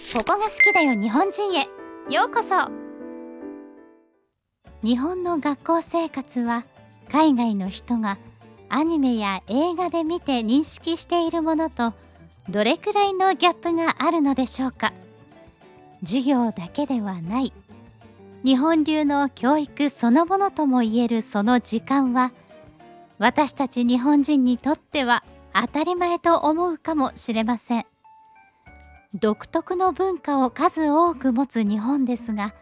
ここが好きだよ日本人へようこそ。日本の学校生活は海外の人がアニメや映画で見て認識しているものとどれくらいのギャップがあるのでしょうか。授業だけではない日本流の教育そのものともいえるその時間は、私たち日本人にとっては当たり前と思うかもしれません。独特の文化を数多く持つ日本ですが、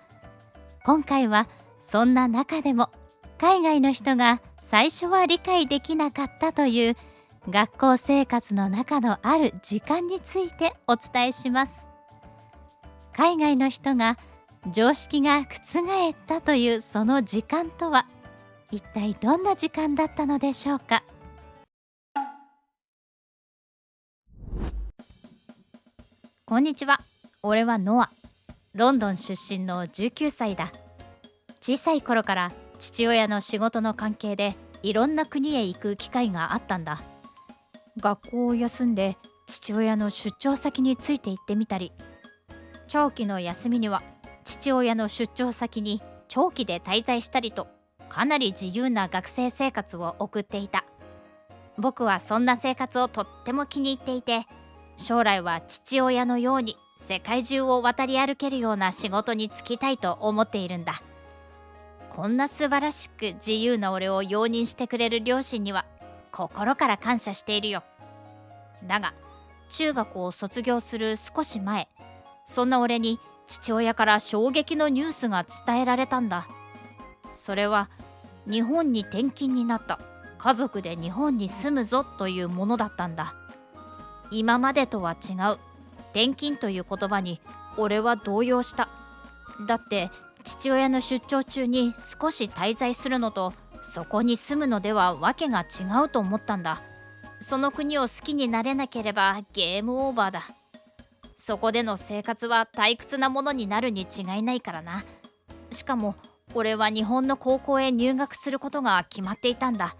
今回はそんな中でも海外の人が最初は理解できなかったという学校生活の中のある時間についてお伝えします。海外の人が常識が覆ったというその時間とは一体どんな時間だったのでしょうか。こんにちは。俺はノア。ロンドン出身の19歳だ。小さい頃から父親の仕事の関係でいろんな国へ行く機会があったんだ。学校を休んで父親の出張先について行ってみたり、長期の休みには父親の出張先に長期で滞在したりと、かなり自由な学生生活を送っていた。僕はそんな生活をとっても気に入っていて、将来は父親のように世界中を渡り歩けるような仕事に就きたいと思っているんだ。こんな素晴らしく自由な俺を容認してくれる両親には心から感謝しているよ。だが中学を卒業する少し前、そんな俺に父親から衝撃のニュースが伝えられたんだ。それは日本に転勤になった、家族で日本に住むぞというものだったんだ。今までとは違う転勤という言葉に俺は動揺した。だって父親の出張中に少し滞在するのとそこに住むのではわけが違うと思ったんだ。その国を好きになれなければゲームオーバーだ。そこでの生活は退屈なものになるに違いないからな。しかも俺は日本の高校へ入学することが決まっていたんだ。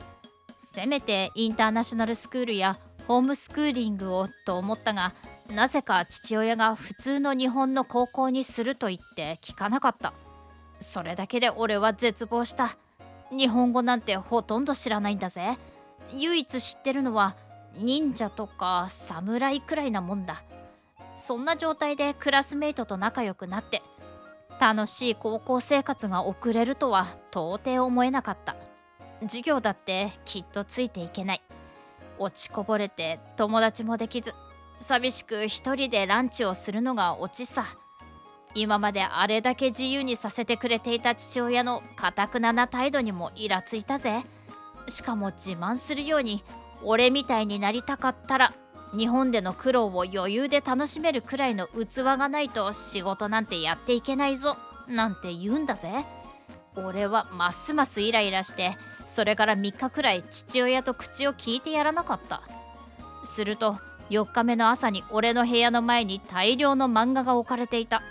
せめてインターナショナルスクールやホームスクーリングをと思ったが、なぜか父親が普通の日本の高校にすると言って聞かなかった。それだけで俺は絶望した。日本語なんてほとんど知らないんだぜ。唯一知ってるのは忍者とか侍くらいなもんだ。そんな状態でクラスメイトと仲良くなって楽しい高校生活が送れるとは到底思えなかった。授業だってきっとついていけない。落ちこぼれて友達もできず、寂しく一人でランチをするのがオチさ。今まであれだけ自由にさせてくれていた父親の頑くなな態度にもイラついたぜ。しかも自慢するように、俺みたいになりたかったら日本での苦労を余裕で楽しめるくらいの器がないと仕事なんてやっていけないぞなんて言うんだぜ。俺はますますイライラして、それから3日くらい父親と口を聞いてやらなかった。すると4日目の朝に俺の部屋の前に大量の漫画が置かれていた。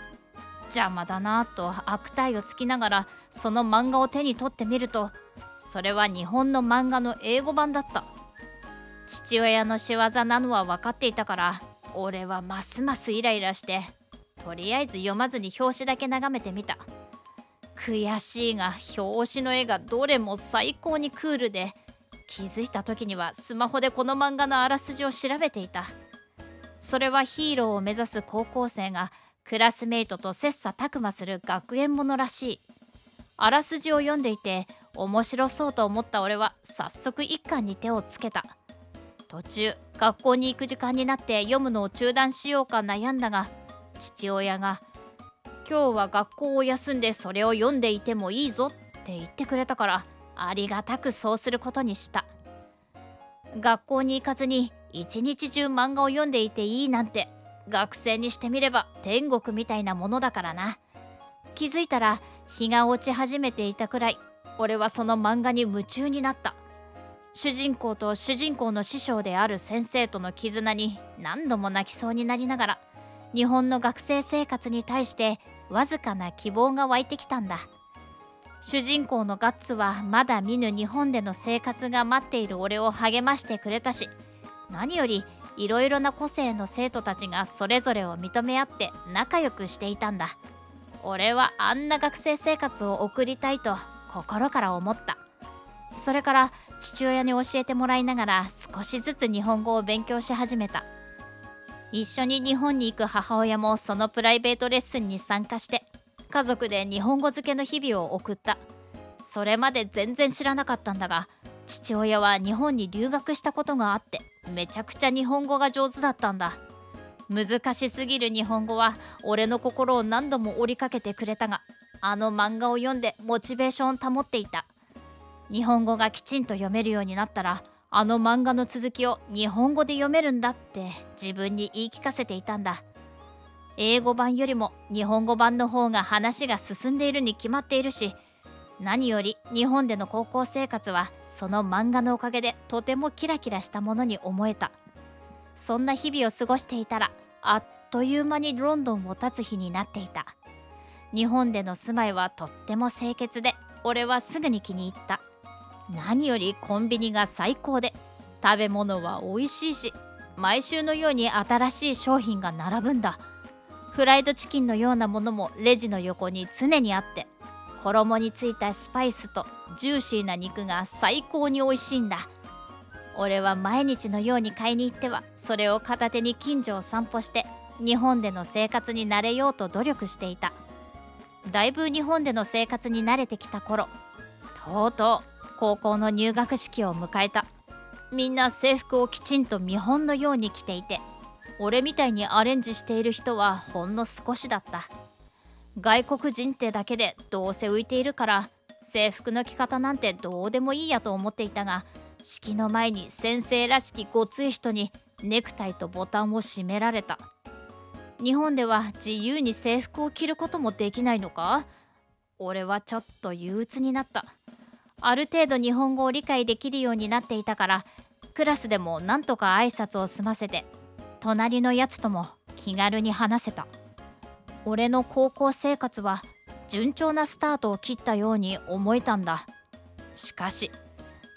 邪魔だなぁと悪態をつきながらその漫画を手に取ってみると、それは日本の漫画の英語版だった。父親の仕業なのは分かっていたから、俺はますますイライラして、とりあえず読まずに表紙だけ眺めてみた。悔しいが表紙の絵がどれも最高にクールで、気づいた時にはスマホでこの漫画のあらすじを調べていた。それはヒーローを目指す高校生がクラスメイトと切磋琢磨する学園ものらしい。あらすじを読んでいて面白そうと思った俺は早速一巻に手をつけた。途中学校に行く時間になって読むのを中断しようか悩んだが、父親が今日は学校を休んでそれを読んでいてもいいぞって言ってくれたから、ありがたくそうすることにした。学校に行かずに一日中漫画を読んでいていいなんて、学生にしてみれば天国みたいなものだからな。気づいたら日が落ち始めていたくらい、俺はその漫画に夢中になった。主人公と主人公の師匠である先生との絆に何度も泣きそうになりながら、日本の学生生活に対してわずかな希望が湧いてきたんだ。主人公のガッツはまだ見ぬ日本での生活が待っている俺を励ましてくれたし、何よりいろいろな個性の生徒たちがそれぞれを認め合って仲良くしていたんだ。俺はあんな学生生活を送りたいと心から思った。それから父親に教えてもらいながら少しずつ日本語を勉強し始めた。一緒に日本に行く母親もそのプライベートレッスンに参加して家族で日本語漬けの日々を送った。それまで全然知らなかったんだが、父親は日本に留学したことがあってめちゃくちゃ日本語が上手だったんだ。難しすぎる日本語は俺の心を何度も折りかけてくれたが、あの漫画を読んでモチベーションを保っていた。日本語がきちんと読めるようになったら、あの漫画の続きを日本語で読めるんだって自分に言い聞かせていたんだ。英語版よりも日本語版の方が話が進んでいるに決まっているし、何より日本での高校生活はその漫画のおかげでとてもキラキラしたものに思えた。そんな日々を過ごしていたら、あっという間にロンドンを立つ日になっていた。日本での住まいはとっても清潔で、俺はすぐに気に入った。何よりコンビニが最高で、食べ物は美味しいし、毎週のように新しい商品が並ぶんだ。フライドチキンのようなものもレジの横に常にあって、衣についたスパイスとジューシーな肉が最高に美味しいんだ。俺は毎日のように買いに行ってはそれを片手に近所を散歩して日本での生活に慣れようと努力していた。だいぶ日本での生活に慣れてきた頃、とうとう高校の入学式を迎えた。みんな制服をきちんと見本のように着ていて、俺みたいにアレンジしている人はほんの少しだった。外国人ってだけでどうせ浮いているから制服の着方なんてどうでもいいやと思っていたが、式の前に先生らしきごつい人にネクタイとボタンを締められた。日本では自由に制服を着ることもできないのか？俺はちょっと憂鬱になった。ある程度日本語を理解できるようになっていたから、クラスでもなんとか挨拶を済ませて隣のやつとも気軽に話せた。俺の高校生活は順調なスタートを切ったように思えたんだ。しかし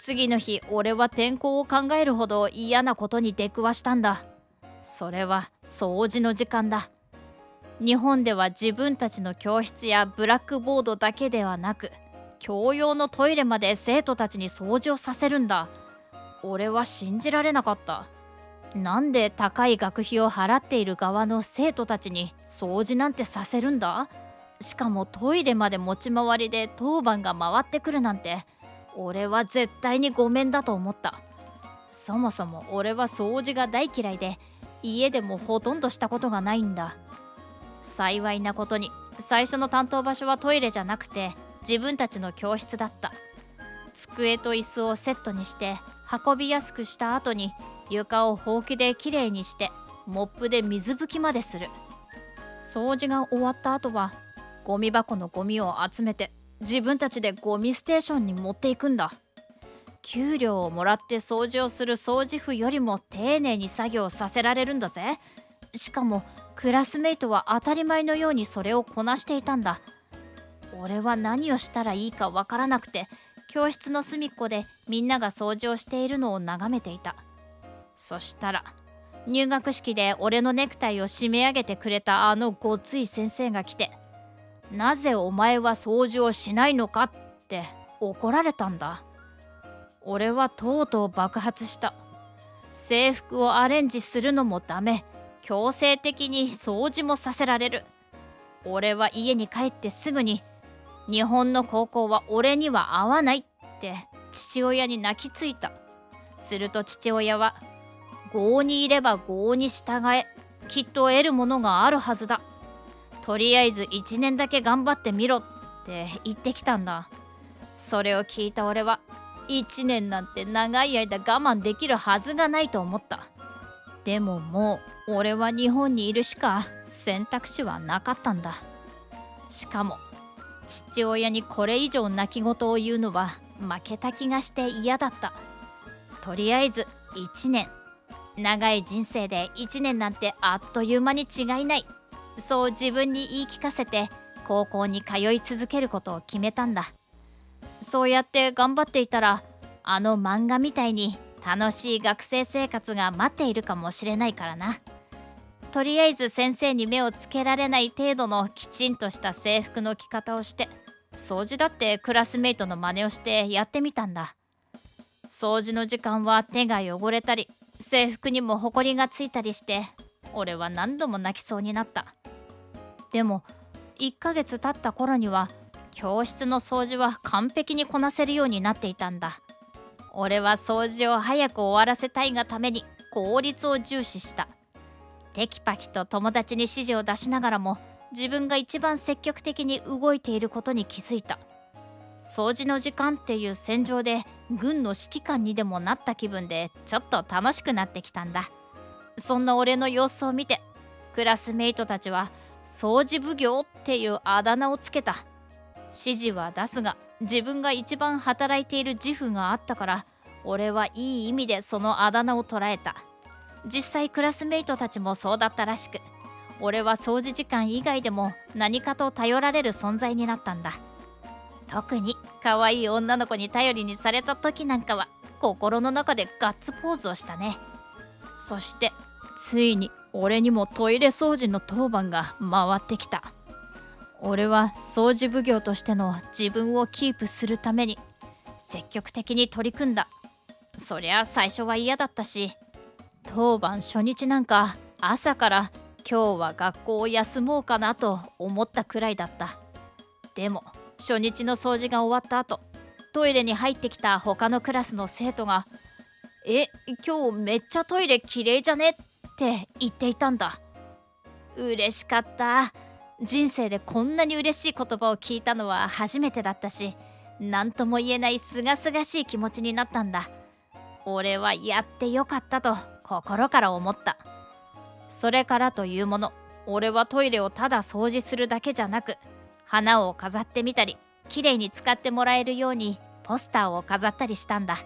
次の日、俺は転校を考えるほど嫌なことに出くわしたんだ。それは掃除の時間だ。日本では自分たちの教室やブラックボードだけではなく、共用のトイレまで生徒たちに掃除をさせるんだ。俺は信じられなかった。なんで高い学費を払っている側の生徒たちに掃除なんてさせるんだ？しかもトイレまで持ち回りで当番が回ってくるなんて、俺は絶対にごめんだと思った。そもそも俺は掃除が大嫌いで、家でもほとんどしたことがないんだ。幸いなことに最初の担当場所はトイレじゃなくて自分たちの教室だった。机と椅子をセットにして運びやすくした後に床をほうきできれいにしてモップで水拭きまでする。掃除が終わった後はゴミ箱のゴミを集めて自分たちでゴミステーションに持っていくんだ。給料をもらって掃除をする掃除婦よりも丁寧に作業をさせられるんだぜ。しかもクラスメイトは当たり前のようにそれをこなしていたんだ。俺は何をしたらいいかわからなくて、教室の隅っこでみんなが掃除をしているのを眺めていた。そしたら入学式で俺のネクタイを締め上げてくれたあのごつい先生が来て、なぜお前は掃除をしないのかって怒られたんだ。俺はとうとう爆発した。制服をアレンジするのもダメ、強制的に掃除もさせられる。俺は家に帰ってすぐに、日本の高校は俺には合わないって父親に泣きついた。すると父親は、郷にいれば郷に従え、きっと得るものがあるはずだ。とりあえず1年だけ頑張ってみろって言ってきたんだ。それを聞いた俺は、1年なんて長い間我慢できるはずがないと思った。でももう俺は日本にいるしか選択肢はなかったんだ。しかも父親にこれ以上泣き言を言うのは負けた気がして嫌だった。とりあえず1年、長い人生で1年なんてあっという間に違いない、そう自分に言い聞かせて高校に通い続けることを決めたんだ。そうやって頑張っていたら、あの漫画みたいに楽しい学生生活が待っているかもしれないからな。とりあえず先生に目をつけられない程度のきちんとした制服の着方をして、掃除だってクラスメイトの真似をしてやってみたんだ。掃除の時間は手が汚れたり、制服にもホコリがついたりして、俺は何度も泣きそうになった。でも1ヶ月経った頃には教室の掃除は完璧にこなせるようになっていたんだ。俺は掃除を早く終わらせたいがために効率を重視した。テキパキと友達に指示を出しながらも、自分が一番積極的に動いていることに気づいた。掃除の時間っていう戦場で軍の指揮官にでもなった気分で、ちょっと楽しくなってきたんだ。そんな俺の様子を見て、クラスメイトたちは掃除奉行っていうあだ名をつけた。指示は出すが、自分が一番働いている自負があったから、俺はいい意味でそのあだ名を捉えた。実際クラスメイトたちもそうだったらしく、俺は掃除時間以外でも何かと頼られる存在になったんだ。特に可愛い女の子に頼りにされた時なんかは、心の中でガッツポーズをしたね。そしてついに俺にもトイレ掃除の当番が回ってきた。俺は掃除奉行としての自分をキープするために積極的に取り組んだ。そりゃ最初は嫌だったし、当番初日なんか朝から今日は学校を休もうかなと思ったくらいだった。でも初日の掃除が終わった後、トイレに入ってきた他のクラスの生徒が今日めっちゃトイレきれいじゃねって言っていたんだ。嬉しかった。人生でこんなに嬉しい言葉を聞いたのは初めてだったし、何とも言えないすがすがしい気持ちになったんだ。俺はやってよかったと心から思った。それからというもの、俺はトイレをただ掃除するだけじゃなく、花を飾ってみたり、きれいに使ってもらえるようにポスターを飾ったりしたんだ。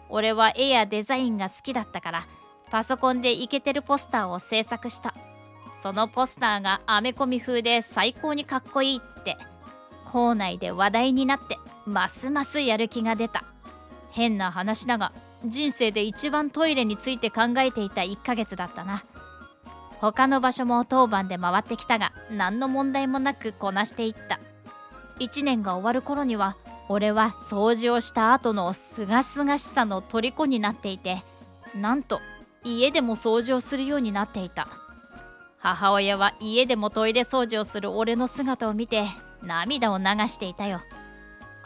俺は絵やデザインが好きだったから、パソコンでイケてるポスターを制作した。そのポスターがアメコミ風で最高にかっこいいって校内で話題になって、ますますやる気が出た。変な話だが、人生で一番トイレについて考えていた1ヶ月だったな。他の場所も当番で回ってきたが、何の問題もなくこなしていった。1年が終わる頃には、俺は掃除をした後のすがすがしさの虜になっていて、なんと家でも掃除をするようになっていた。母親は家でもトイレ掃除をする俺の姿を見て涙を流していたよ。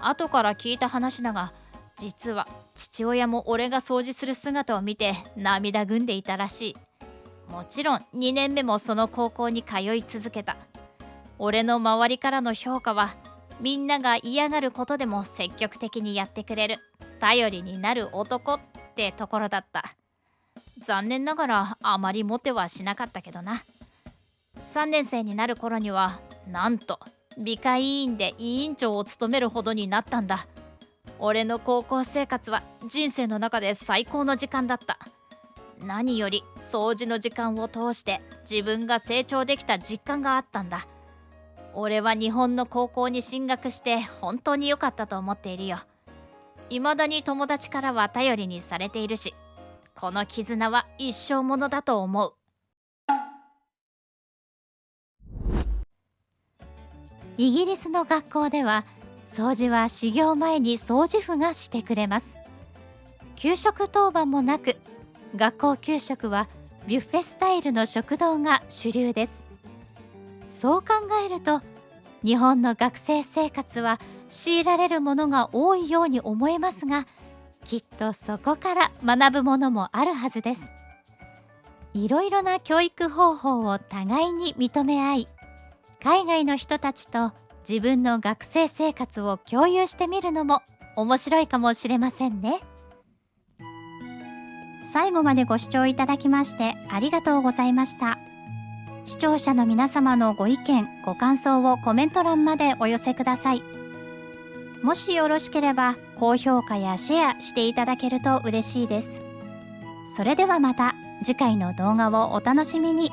後から聞いた話だが、実は父親も俺が掃除する姿を見て涙ぐんでいたらしい。もちろん2年目もその高校に通い続けた。俺の周りからの評価は、みんなが嫌がることでも積極的にやってくれる頼りになる男ってところだった。残念ながらあまりモテはしなかったけどな。3年生になる頃には、なんと美会委員で委員長を務めるほどになったんだ。俺の高校生活は人生の中で最高の時間だった。何より掃除の時間を通して自分が成長できた実感があったんだ。俺は日本の高校に進学して本当に良かったと思っているよ。未だに友達からは頼りにされているし、この絆は一生ものだと思う。イギリスの学校では、掃除は始業前に掃除婦がしてくれます。給食当番もなく、学校給食はビュッフェスタイルの食堂が主流です。そう考えると、日本の学生生活は強いられるものが多いように思えますが、きっとそこから学ぶものもあるはずです。いろいろな教育方法を互いに認め合い、海外の人たちと自分の学生生活を共有してみるのも面白いかもしれませんね。最後までご視聴いただきましてありがとうございました。視聴者の皆様のご意見、ご感想をコメント欄までお寄せください。もしよろしければ高評価やシェアしていただけると嬉しいです。それではまた次回の動画をお楽しみに。